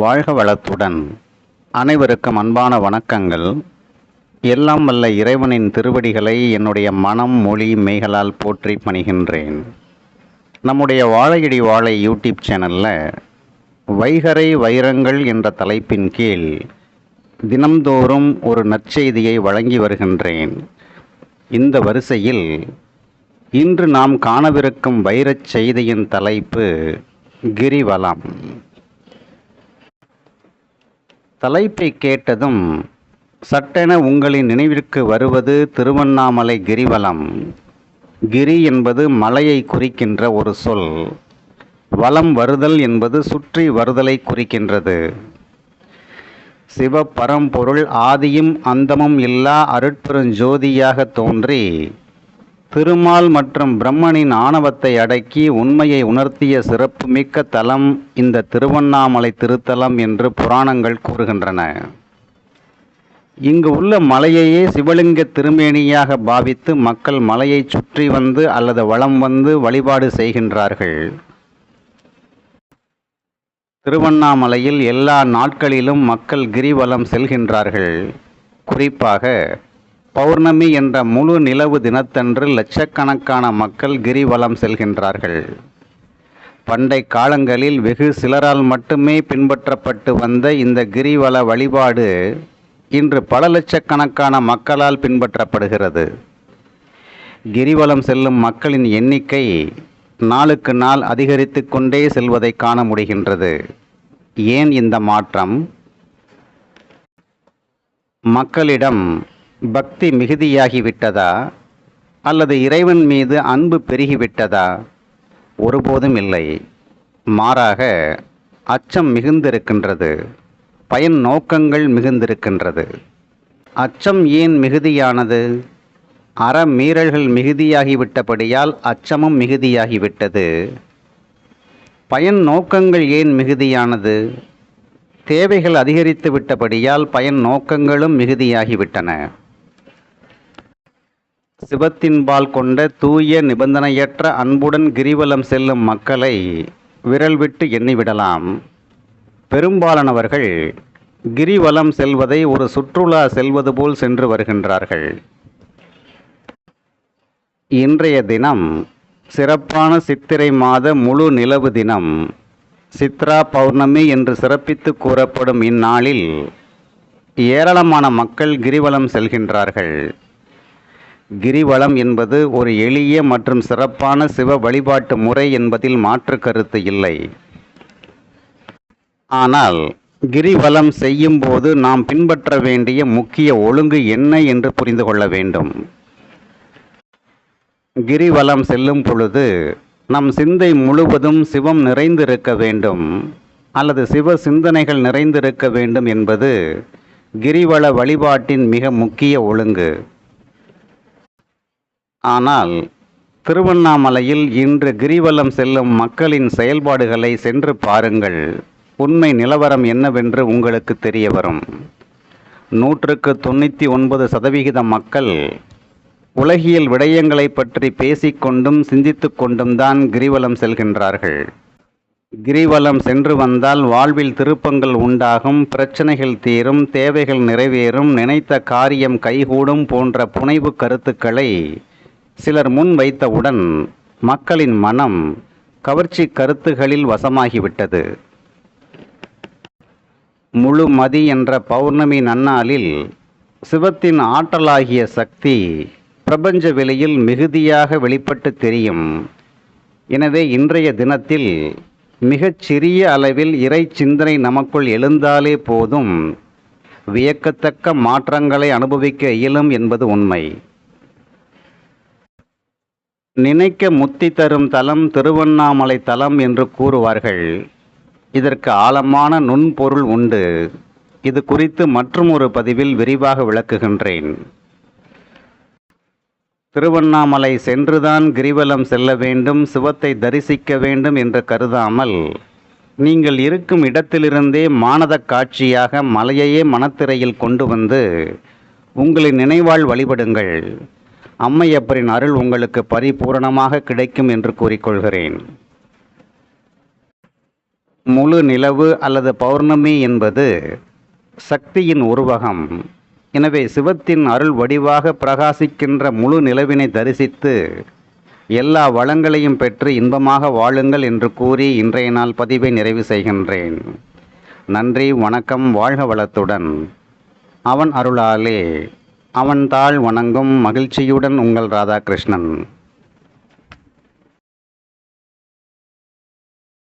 வாழ்க வளத்துடன். அனைவருக்கும் அன்பான வணக்கங்கள். எல்லாம் வல்ல இறைவனின் திருவடிகளை என்னுடைய மனம் மொழி மெய்களால் போற்றி பணிகின்றேன். நம்முடைய வாழையடி வாழை யூடியூப் சேனலில் வைகறை வைரங்கள் என்ற தலைப்பின் கீழ் தினம்தோறும் ஒரு நற்செய்தியை வழங்கி வருகின்றேன். இந்த வரிசையில் இன்று நாம் காணவிருக்கும் வைரச் செய்தியின் தலைப்பு கிரிவலம். தலைப்பை கேட்டதும் சட்டென உங்களின் நினைவிற்கு வருவது திருவண்ணாமலை கிரிவலம். கிரி என்பது மலையை குறிக்கின்ற ஒரு சொல். வலம் வருதல் என்பது சுற்றி வருதலை குறிக்கின்றது. சிவ பரம்பொருள் ஆதியும் அந்தமும் இல்லா அருட்பெருஞ்சோதியாக தோன்றி திருமால் மற்றும் பிரம்மனின் ஆணவத்தை அடக்கி உண்மையை உணர்த்திய சிறப்புமிக்க தலம் இந்த திருவண்ணாமலை திருத்தலம் என்று புராணங்கள் கூறுகின்றன. இங்கு உள்ள மலையையே சிவலிங்க திருமேனியாக பாவித்து மக்கள் மலையை சுற்றி வந்து அல்லது வலம் வந்து வழிபாடு செய்கின்றார்கள். திருவண்ணாமலையில் எல்லா நாட்களிலும் மக்கள் கிரிவலம் செல்கின்றார்கள். குறிப்பாக பௌர்ணமி என்ற முழு நிலவு தினத்தன்று லட்சக்கணக்கான மக்கள் கிரிவலம் செல்கின்றார்கள். பண்டை காலங்களில் வெகு சிலரால் மட்டுமே பின்பற்றப்பட்டு வந்த இந்த கிரிவல வழிபாடு இன்று பல லட்சக்கணக்கான மக்களால் பின்பற்றப்படுகிறது. கிரிவலம் செல்லும் மக்களின் எண்ணிக்கை நாளுக்கு நாள் அதிகரித்து கொண்டே செல்வதை காண முடிகின்றது. ஏன் இந்த மாற்றம்? மக்களிடம் பக்தி மிகுதியாகிவிட்டதா அல்லது இறைவன் மீது அன்பு பெருகிவிட்டதா? ஒருபோதும் இல்லை. மாறாக அச்சம் மிகுந்திருக்கின்றது. பயன் நோக்கங்கள் மிகுந்திருக்கின்றது. அச்சம் ஏன் மிகுதியானது? அறமீறல்கள் மிகுதியாகிவிட்டபடியால் அச்சமும் மிகுதியாகிவிட்டது. பயன் நோக்கங்கள் ஏன் மிகுதியானது? தேவைகள் அதிகரித்து விட்டபடியால் பயன் நோக்கங்களும் மிகுதியாகிவிட்டன. சிவத்தின்பால் கொண்ட தூய நிபந்தனையற்ற அன்புடன் கிரிவலம் செல்லும் மக்களை விரல் விட்டு எண்ணிவிடலாம். பெரும்பாலானவர்கள் கிரிவலம் செல்வதை ஒரு சுற்றுலா செல்வது போல் சென்று வருகின்றார்கள். இன்றைய தினம் சிறப்பான சித்திரை மாத முழு நிலவு தினம். சித்ரா பௌர்ணமி என்று சிறப்பித்து கூறப்படும் இந்நாளில் ஏராளமான மக்கள் கிரிவலம் செல்கின்றார்கள். கிரிவலம் என்பது ஒரு எளிய மற்றும் சிறப்பான சிவ வழிபாட்டு முறை என்பதில் மாற்று கருத்து இல்லை. ஆனால் கிரிவலம் செய்யும் போது நாம் பின்பற்ற வேண்டிய முக்கிய ஒழுங்கு என்ன என்று புரிந்து கொள்ள வேண்டும். கிரிவலம் செல்லும் பொழுது நம் சிந்தை முழுவதும் சிவம் நிறைந்திருக்க வேண்டும் அல்லது சிவ சிந்தனைகள் நிறைந்திருக்க வேண்டும் என்பது கிரிவல வழிபாட்டின் மிக முக்கிய ஒழுங்கு. ஆனால் திருவண்ணாமலையில் இன்று கிரிவலம் செல்லும் மக்களின் செயல்பாடுகளை சென்று பாருங்கள். உண்மை நிலவரம் என்னவென்று உங்களுக்கு தெரிய வரும். 99% மக்கள் உலகியல் விடயங்களை பற்றி பேசிக்கொண்டும் சிந்தித்து கொண்டும் தான் கிரிவலம் செல்கின்றார்கள். கிரிவலம் சென்று வந்தால் வாழ்வில் திருப்பங்கள் உண்டாகும், பிரச்சனைகள் தீரும், தேவைகள் நிறைவேறும், நினைத்த காரியம் கைகூடும் போன்ற புனைவு கருத்துக்களை சிலர் முன் வைத்தவுடன் மக்களின் மனம் கவர்ச்சி கருத்துகளில் வசமாகிவிட்டது. முழு மதி என்ற பௌர்ணமி நன்னாளில் சிவத்தின் ஆற்றலாகிய சக்தி பிரபஞ்ச வெளியில் மிகுதியாக வெளிப்பட்டு தெரியும். எனவே இன்றைய தினத்தில் மிகச் சிறிய அளவில் இறை சிந்தனை நமக்குள் எழுந்தாலே போதும் வியக்கத்தக்க மாற்றங்களை அனுபவிக்க இயலும் என்பது உண்மை. நினைக்க முத்தி தரும் தலம் திருவண்ணாமலை தலம் என்று கூறுவார்கள். இதற்கு ஆழமான நுண்பொருள் உண்டு. இது குறித்து மற்றும் ஒரு பதிவில் விரிவாக விளக்குகின்றேன். திருவண்ணாமலை சென்றுதான் கிரிவலம் செல்ல வேண்டும், சிவத்தை தரிசிக்க வேண்டும் என்று கருதாமல் நீங்கள் இருக்கும் இடத்திலிருந்தே மானத காட்சியாக மலையையே மனத்திரையில் கொண்டு வந்து உங்களின் நினைவால் வழிபடுங்கள். அம்மையப்பரின் அருள் உங்களுக்கு பரிபூரணமாக கிடைக்கும் என்று கூறிக்கொள்கிறேன். முழு நிலவு அல்லது பௌர்ணமி என்பது சக்தியின் உருவகம். எனவே சிவத்தின் அருள் வடிவாக பிரகாசிக்கின்ற முழு நிலவினை தரிசித்து எல்லா வளங்களையும் பெற்று இன்பமாக வாழுங்கள் என்று கூறி இன்றைய நாள் பதிவை நிறைவு செய்கின்றேன். நன்றி, வணக்கம், வாழ்க வளத்துடன். அவன் அருளாலே அவன் தாள் வணங்கும் மகிழ்ச்சியுடன் உங்கள் ராதாகிருஷ்ணன்.